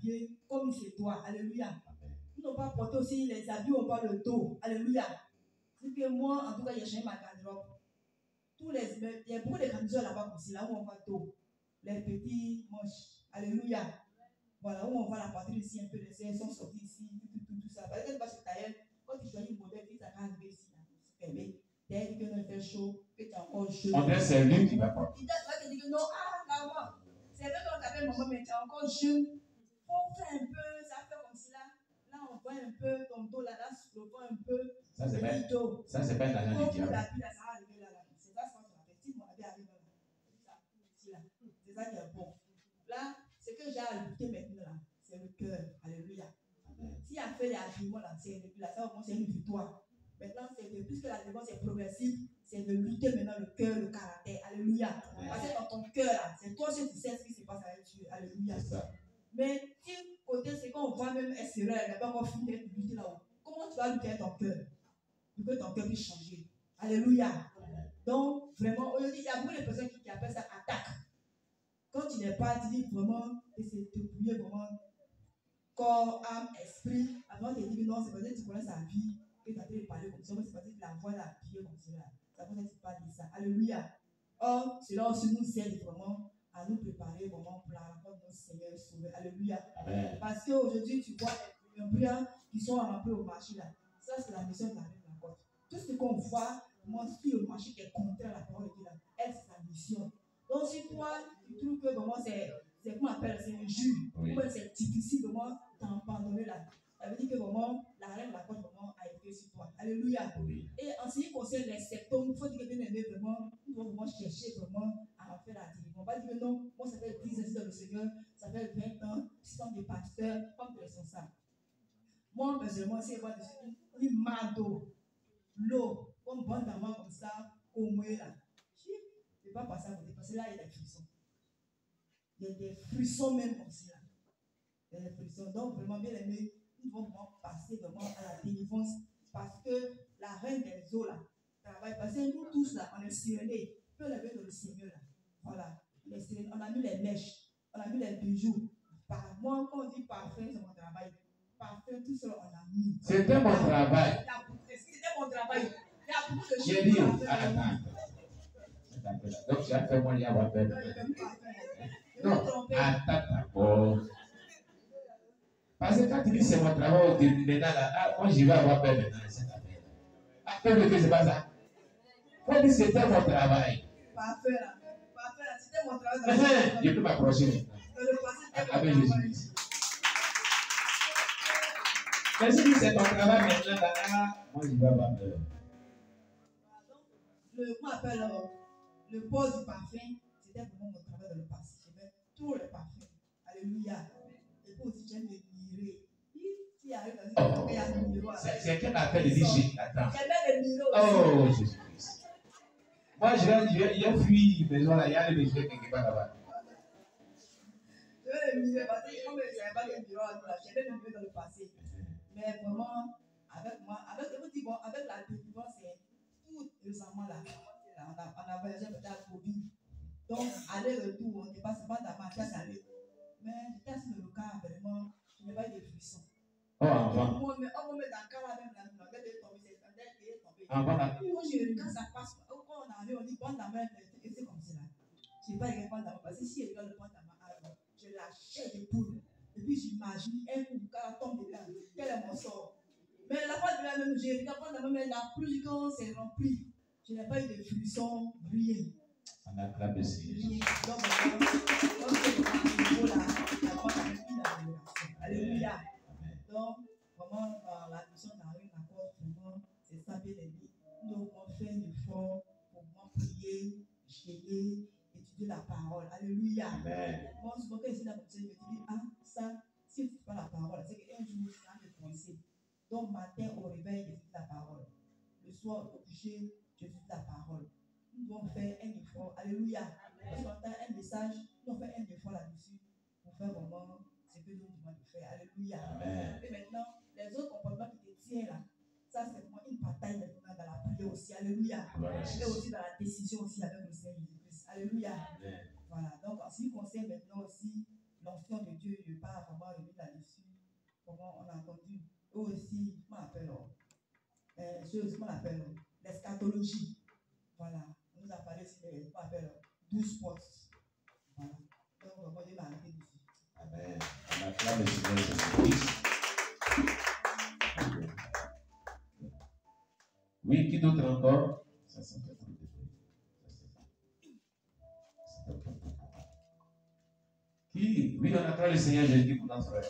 habillé comme il se doit. Alléluia. Nous n'avons pas porté aussi les habits au bas le dos. Alléluia. C'est que moi, en tout cas, j'ai changé ma garde-robe. Il y a beaucoup de camisoles là-bas aussi, là où on voit dos. Les petits manches. Alléluia. Voilà, où on voit la poitrine ici, un peu les seins sont sortis ici, tout ça. Parce que tu tailleur, quand tu choisis une modèle, tu as arrivé ici, c'est fermé. Dès que il fait chaud, que tu es encore chaud. On dirait c'est lui qui va porter. Il va te dire que non, maman, c'est vrai qu'on t'appelle maman, mais tu es encore jeune. On fait un peu, ça fait comme si là. Là, on voit un peu ton dos, là, on le voit un peu. Ça, c'est pas un agent du diable. C'est ça, ce qu'on appelle. Si mon habit arrive là, c'est ça qui est bon. Là, ce que j'ai à lutter maintenant, là, c'est le cœur. Alléluia. S'il a fait les habillements, là, c'est une victoire. Maintenant, puisque la défense est progressive, c'est de lutter maintenant le cœur, le caractère. Alléluia. Parce que dans ton cœur, là, c'est toi qui sais ce qui se passe avec Dieu. Alléluia. Mais si côté, c'est qu'on voit même extérieur, il n'y a pas encore fini de lutter là-haut. Comment tu vas lutter avec ton cœur? Pour que ton cœur puisse changer. Alléluia. Donc, vraiment, aujourd'hui, il y a beaucoup de personnes qui appellent ça attaque. Quand tu n'es pas dit vraiment, et c'est te prier vraiment, corps, âme, esprit, avant de te dire que non, c'est parce que tu connais sa vie, que tu as pu parler comme ça, mais c'est parce que la voix l'a appuyé comme ça. Ça peut être pas dit ça. Alléluia. Or, cela aussi nous aide vraiment à nous préparer vraiment pour la rencontre de notre Seigneur Sauveur. Alléluia. Amen. Parce qu'aujourd'hui, tu vois les prières qui sont remplis au marché là. Ça, c'est la mission de la reine de la côte. Tout ce qu'on voit, moi, ce qui est au marché qui est contraire à la parole de Dieu là, elle, c'est sa mission. Donc, si toi, tu trouves que vraiment c'est comment on appelle, c'est injure, ou c'est difficile vraiment d'abandonner là, ça veut dire que vraiment la reine de la côte vraiment a été sur toi. Alléluia. Oui. Et en ce qui concerne les septons, il faut dire que bien aimé vraiment, nous devons vraiment chercher vraiment à en faire la délivrance. On va dire que non, moi ça fait 10 ans dans le Seigneur, ça fait 20 ans, je suis comme des pasteurs, comme des responsables. Moi, personnellement, c'est quoi une main d'eau, l'eau, comme bon d'amant comme ça, au moins là. Je ne vais pas passer à côté parce que là, il y a des frissons. Il y a des frissons même comme ça. Il y a des frissons. Donc, vraiment, bien aimé, nous devons vraiment passer vraiment à la délivrance parce que la reine des eaux là travaille. Parce que nous tous là, on est sirenés. Peu lever dans le Seigneur là. Voilà. On a mis les mèches, on a mis les bijoux. Moi, quand on dit parfum, c'est mon travail. Parfum, tout ça, on a mis. C'était mon travail. C'était mon travail. Il y a beaucoup de choses. J'ai dit, donc, j'ai fait mon lien avec non, attends d'abord. Parce que quand tu dis c'est mon travail, maintenant là, moi j'y vais avoir peur maintenant. Après le que c'est pas ça. Faut dire c'était mon travail. Parfait là, c'était mon travail. Je peux m'approcher maintenant. Avec Jésus. Mais si c'est ton travail maintenant là, moi j'y vais avoir peur. Comment on appelle le port du parfum, c'était vraiment mon travail dans le passé. J'aimais tous les parfums. Alléluia. Et puis aussi, j'aime les mirer. C'est quel appel de dire attends. J'aimais les mirer aussi. Oh, Jésus-Christ. Moi, j'ai fui maison là, il y a les maisons quelque part là-bas. Je vais les mirer parce que comme je n'avais pas les miroirs, j'aimais les mirer dans le passé. Mais vraiment, avec la délivrance, c'est tout récemment là. On a voyagé peut-être à Covid. Donc, aller-retour, on n'était pas seulement dans ma classe aller. Mais j'étais assis dans le car, vraiment, je n'avais pas eu de frissons. Oh, avant. On me met dans le car là, même la tête est tombée, c'est tombé. Quand ça passe, quand on arrive, on dit bande à main, et c'est comme ça là. Je n'ai pas de bande à main, parce que si je regarde le bande à main, je lâchais des poules. Et puis j'imagine un coup, quand elle tombe dedans, quel est mon sort. Mais la fois de la même, je regarde bande à main, mais la pluie, quand c'est rempli. Je n'ai pas eu de frissons, rien. On a clapé ici. Alléluia. Donc, vraiment, la mission d'Henri Lacoste, vraiment, c'est ça, bien aimé. Donc, on fait un effort pour prier, jeûner, étudier la parole. Alléluia. Moi, souvent, quand je suis dans mon Seigneur, je me dis, ah, ça, si tu ne fais pas la parole, c'est qu'un jour, ça va me coincer. Donc, matin, au réveil, j'étudie la parole. Le soir, au coucher, j'étudie la parole. Nous devons faire un effort. Alléluia. Quand on entend un message, nous devons faire un effort là-dessus pour faire vraiment ce que nous demandons de faire. Alléluia. Amen. Et maintenant, les autres comportements qui te tiennent là, ça c'est vraiment une bataille maintenant dans la prière aussi. Alléluia. Et aussi dans la décision aussi avec le Seigneur Jésus-Christ. Alléluia. Amen. Voilà. Donc, en ce qui concerne maintenant aussi l'onction de Dieu, je parle vraiment de ce qu'on appelle l'eschatologie. Voilà. On nous a parlé sur ce qu'on appelle 12 postes. Voilà. Donc, on va arrêter d'ici. Amen. On acclame le Seigneur Jésus-Christ. Oui, qui d'autre encore? Ça, c'est un peu trop de bruit. Qui? Oui, on acclame le Seigneur Jésus pour notre frère.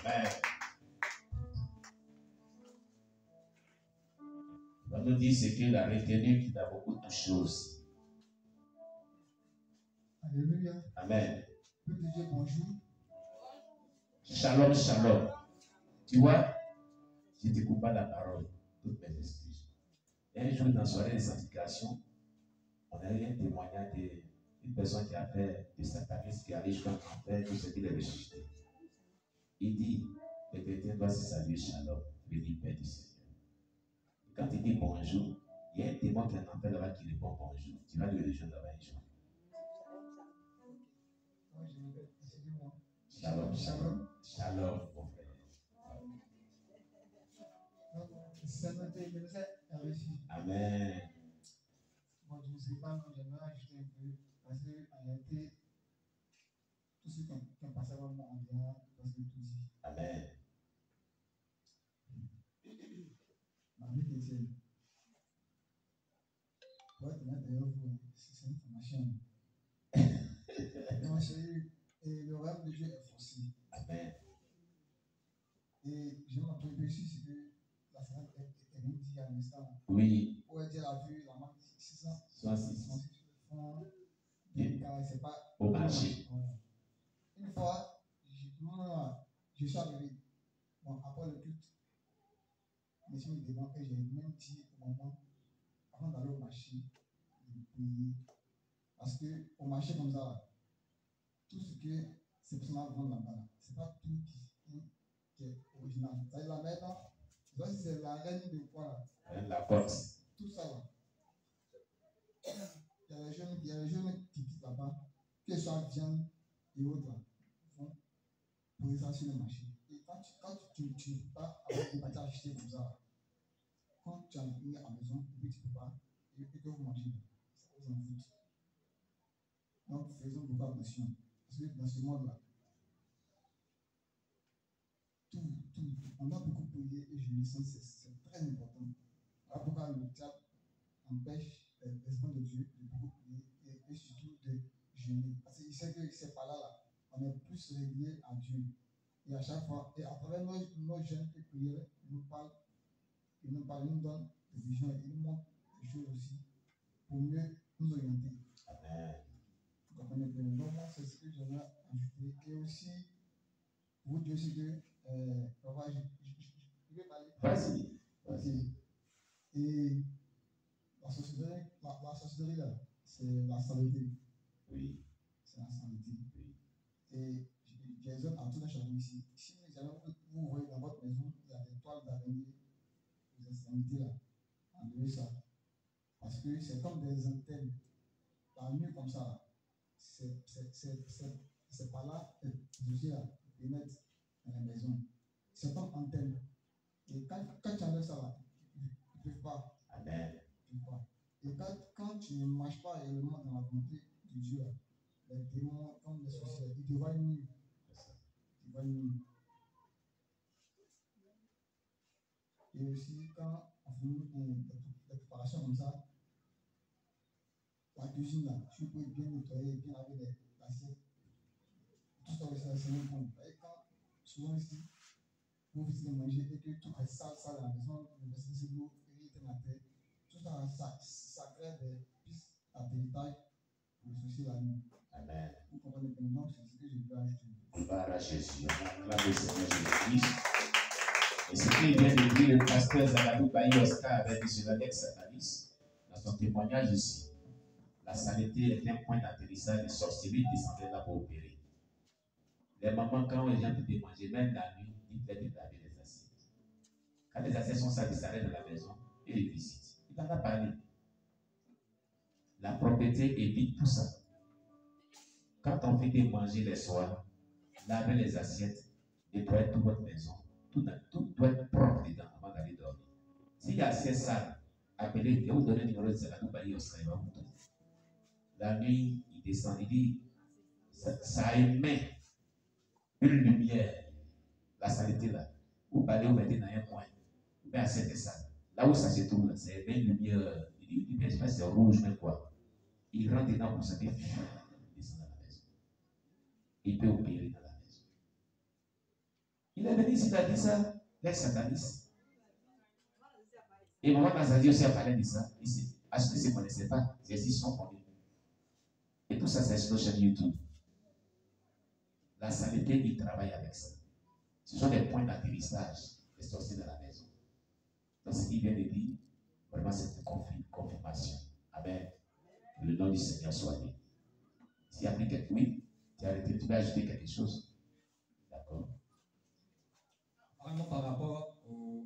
Amen. On nous dit ce qu'il a retenu qui t'a beaucoup touché aussi. Alléluia. Amen. Peuple de Dieu, bonjour. Shalom, shalom. Tu vois, je ne te coupe pas la parole, toutes mes excuses. Et un jour, dans la soirée de sanctification, on a eu un témoignage d'une personne qui a fait des satanistes qui allait jusqu'en enfer, tout ce qu'il est ressuscité. Il dit, le chrétien doit se saluer shalom, le dit Père du Seigneur. Et quand il dit bonjour, il y a un témoin qui est en enfer là-bas qui répond bonjour. Tu vas lui rejoindre là-bas un jour. Shalom, shalom. Shalom, mon frère. Amen. Bon, je ne sais pas, mais j'aimerais ajouter un peu, parce qu'en réalité, tous ceux qui ont passé avant moi, on vient parce que tout dit. Amen. Ma vie chrétienne. Pour être là derrière vous, c'est une formation. Donc, et le rêve de Dieu est forcé. Amen. Et je m'appelle ici, c'est que la semaine est venue dire à l'instant. Oui. Où elle dit la vue, la marque 600. 66. C'est pas au marché. Une fois, je suis arrivé. Bon, après le culte, monsieur me demande que j'ai même dit au moment, avant d'aller au marché, de prier. Parce qu'au marché comme ça, tout ce que ces personnes vendent là-bas, c'est pas tout qui est original. Ça la maintenant, je sais pas si c'est la reine de quoi là. La porte. Tout ça là. Il y a les jeunes qui quittent là-bas, que ce soit viande et autres là, vont poser ça sur le marché. Et quand tu ne peux pas avoir des bâtiments achetés comme ça, quand tu as mis à la maison, et puis tu ne peux pas, et que vous mangez, ça vous en fout. Donc faisons beaucoup attention. Parce que dans ce monde-là, on a beaucoup prié et je me sens c'est très important. Voilà pourquoi le diable empêche l'esprit de Dieu de beaucoup prier et surtout de jeûner. Parce qu'il sait que ces pas-là, on est plus régulier à Dieu. Et à chaque fois, et à travers nos jeûnes et prières, il nous parle, il nous donne des visions, il nous montre des choses aussi pour mieux nous orienter. Amen. Vous comprenez bien. Donc, moi, c'est ce que j'aimerais ajouter. Et aussi, vous dire aussi que, je vais parler. Vas-y. Vas-y. Et la sorcellerie là, c'est la saleté. Oui. C'est la saleté. Oui. Et j'exhorte à tout un chacun ici. Si vous voyez dans votre maison, il y a des toiles d'araignée, des extrémités là, enlevez ça. Parce que c'est comme des antennes. La nuit comme ça là. C'est pas là, je là, pénètre dans la maison. C'est comme antenne. Et quand tu enlèves ça là, ils ne peuvent pas. Amen. Ils peuvent pas. Et quand tu ne marches pas réellement dans la volonté de Dieu, les démons, comme les sorciers, ils te voient nu. Ils te voient nu. Et aussi, quand on finit les préparations comme ça, la cuisine là, tu peux bien nettoyer, bien laver l'assiette. Tout ça aussi, c'est un bon. Et quand, souvent ici, vous visitez manger et que tout est sale à la maison, le verset de l'eau, la terre, tout ça crée des pistes d'atterrissage pour les soucis la nuit. Amen. Vous comprenez bien, donc c'est ce que je peux ajouter. Gloire à Jésus. On acclame le Seigneur Jésus-Christ. Et ce qui vient de dire le pasteur Zagadou Bayi Oscar avait dit sur l'index sataniste, dans son témoignage ici. La saleté est un point d'atterrissage des sorcelleries descendaient là pour opérer. Les mamans, quand les gens te manger, même la nuit, ils plaident de laver les assiettes. Quand les assiettes sont sales, ils s'arrêtent dans la maison et les visitent. Il en a parlé. La propriété évite tout ça. Quand on fait manger les soirs, lavez les assiettes, nettoyez toute votre maison. Tout doit être propre dedans avant d'aller dormir. S'il y a ces salles, appelez, je vais vous donner le numéro de celle-là, vous parlez au Skype. La nuit, il descend, il dit, ça émet une lumière, la saleté là. Vous parlez, vous mettez dans un coin, vous mettez à cette salle. Là où ça se trouve, c'est une lumière, je ne sais pas si c'est rouge, mais quoi. Il rentre dedans pour sentir, il descend dans la maison. Il peut opérer dans la maison. Il est venu ici, il a dit ça, les satanistes. Et maman Nazadi aussi a parlé de ça ici. À ceux qui ne se connaissaient pas, ces ici sont connus. Et tout ça, c'est sur notre chaîne YouTube. La saleté, il travaille avec ça. Ce sont des points d'atterrissage des sorciers dans la maison. Donc, ce qu'il vient de dire, vraiment, c'est une confirmation. Amen. Le nom du Seigneur soit dit. S'il y a plus quelque oui, tu as arrêté, tu vas ajouter quelque chose. D'accord. Vraiment, par rapport aux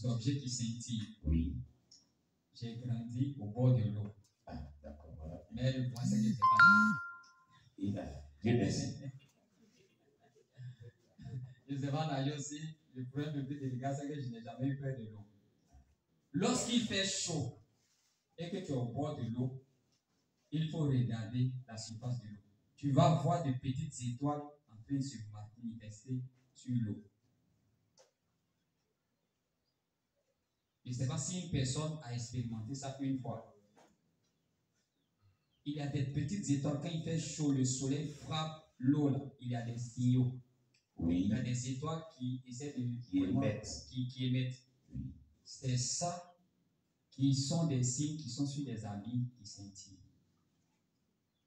objets qui scintillent. Oui. J'ai grandi au bord de l'eau. Ah, d'accord. Voilà. Mais le point, c'est que je n'ai pas. Il a. Dieu merci. Je sais pas nager aussi. Le problème le plus délicat, c'est que je n'ai jamais eu peur de l'eau. Lorsqu'il fait chaud et que tu es au bord de l'eau, il faut regarder la surface de l'eau. Tu vas voir de petites étoiles en train de se manifester sur l'eau. Je ne sais pas si une personne a expérimenté ça une fois. Il y a des petites étoiles, quand il fait chaud, le soleil frappe l'eau là. Il y a des signaux. Oui. Il y a des étoiles qui essaient de qui émettent. C'est ça qui sont des signes qui sont sur les habits qui scintillent.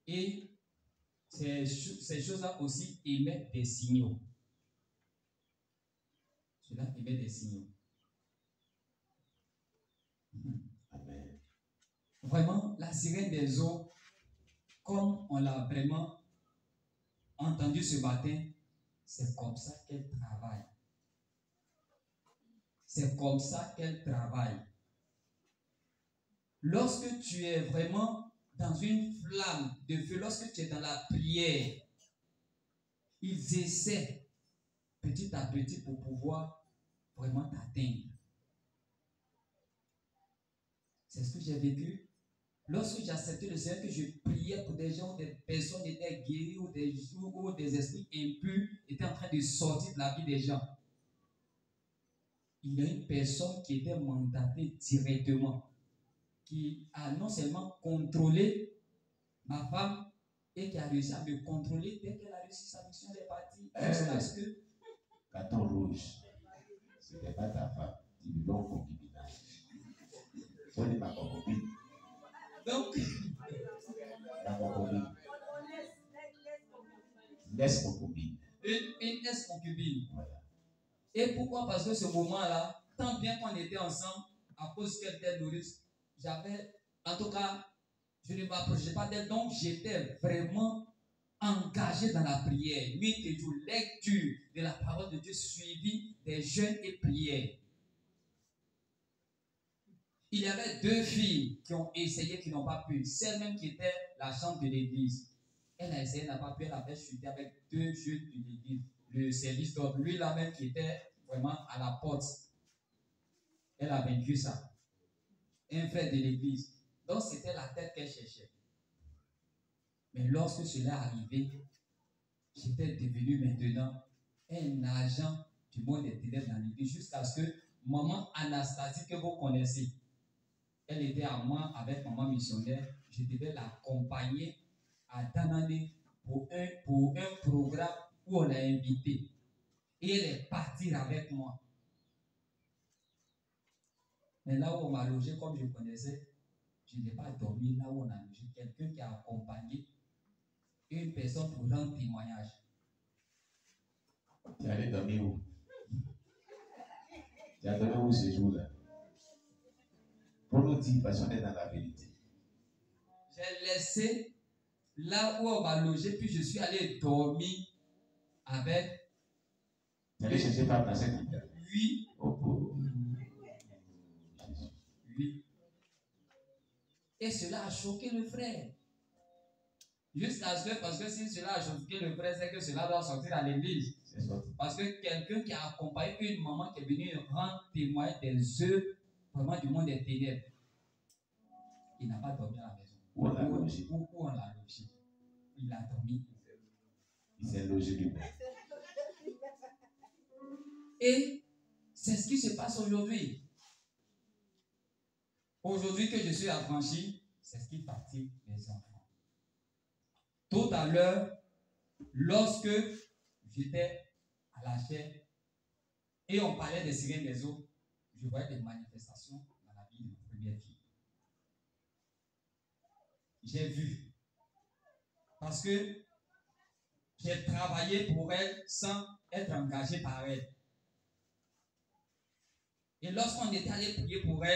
Et ces choses-là aussi émettent des signaux. Cela émet des signaux. Amen. Vraiment, la sirène des eaux, comme on l'a vraiment entendu ce matin, c'est comme ça qu'elle travaille. C'est comme ça qu'elle travaille. Lorsque tu es vraiment dans une flamme de feu, lorsque tu es dans la prière, ils essaient petit à petit pour pouvoir vraiment t'atteindre. C'est ce que j'ai vécu. Lorsque j'ai accepté le Seigneur, que je priais pour des gens, des personnes étaient guéries ou des esprits impurs étaient en train de sortir de la vie des gens. Il y a une personne qui était mandatée directement, qui a non seulement contrôlé ma femme et qui a réussi à me contrôler dès qu'elle a réussi sa mission, elle est partie. Jusqu'à ce que. Carton rouge. Ce n'était pas ta femme. Tu lui donnes concubinage. Ce n'est pas concubine. Donc. La concubine. Laisse concubine. Une ex-concubine. Voilà. Et pourquoi? Parce que ce moment-là, tant bien qu'on était ensemble, à cause qu'elle était nourrice, j'avais, en tout cas, je ne m'approchais pas d'elle, donc j'étais vraiment engagé dans la prière. Nuit et jour, lecture de la parole de Dieu, suivi des jeûnes et prières. Il y avait 2 filles qui ont essayé, qui n'ont pas pu. Celle même qui était la chambre de l'église. Elle a essayé, n'a pas pu, elle avait chuté avec 2 jeunes de l'église. Le service d'ordre, lui là même qui était vraiment à la porte. Elle a vaincu ça. Un frère de l'église. Donc c'était la tête qu'elle cherchait. Mais lorsque cela est arrivé, j'étais devenu maintenant un agent du monde des ténèbres dans l'église jusqu'à ce que maman Anastasie, que vous connaissez, elle était à moi avec maman missionnaire, je devais l'accompagner à Danane pour un programme où on l'a invité. Et elle est partie avec moi. Mais là où on m'a logé, comme je connaissais, je n'ai pas dormi là où on a logé. Quelqu'un qui a accompagné une personne pour rendre témoignage. Tu allais dormir où? Tu as dormi où ce jour-là? Pour nous dire, parce qu'on est dans la vérité. J'ai laissé là où on m'a logé, puis je suis allé dormir avec. Tu allais chercher femme dans cette vie. Oui. Oh. Oui. Et cela a choqué le frère. Jusqu'à ce que, parce que si cela a choqué le frère, c'est que cela doit sortir à l'église. Parce que quelqu'un qui a accompagné une maman qui est venue rendre témoin des œuvres vraiment du monde des ténèbres. Il n'a pas dormi à la maison. Où on l'a logé? Où on l'a logé? Il a dormi. Il s'est logé lui-même. Et c'est ce qui se passe aujourd'hui. Aujourd'hui que je suis affranchi, c'est ce qui fatigue les enfants. Tout à l'heure, lorsque j'étais à la chair et on parlait des sirènes des eaux, je voyais des manifestations dans la vie de ma première fille. J'ai vu. Parce que j'ai travaillé pour elle sans être engagé par elle. Et lorsqu'on était allé prier pour elle,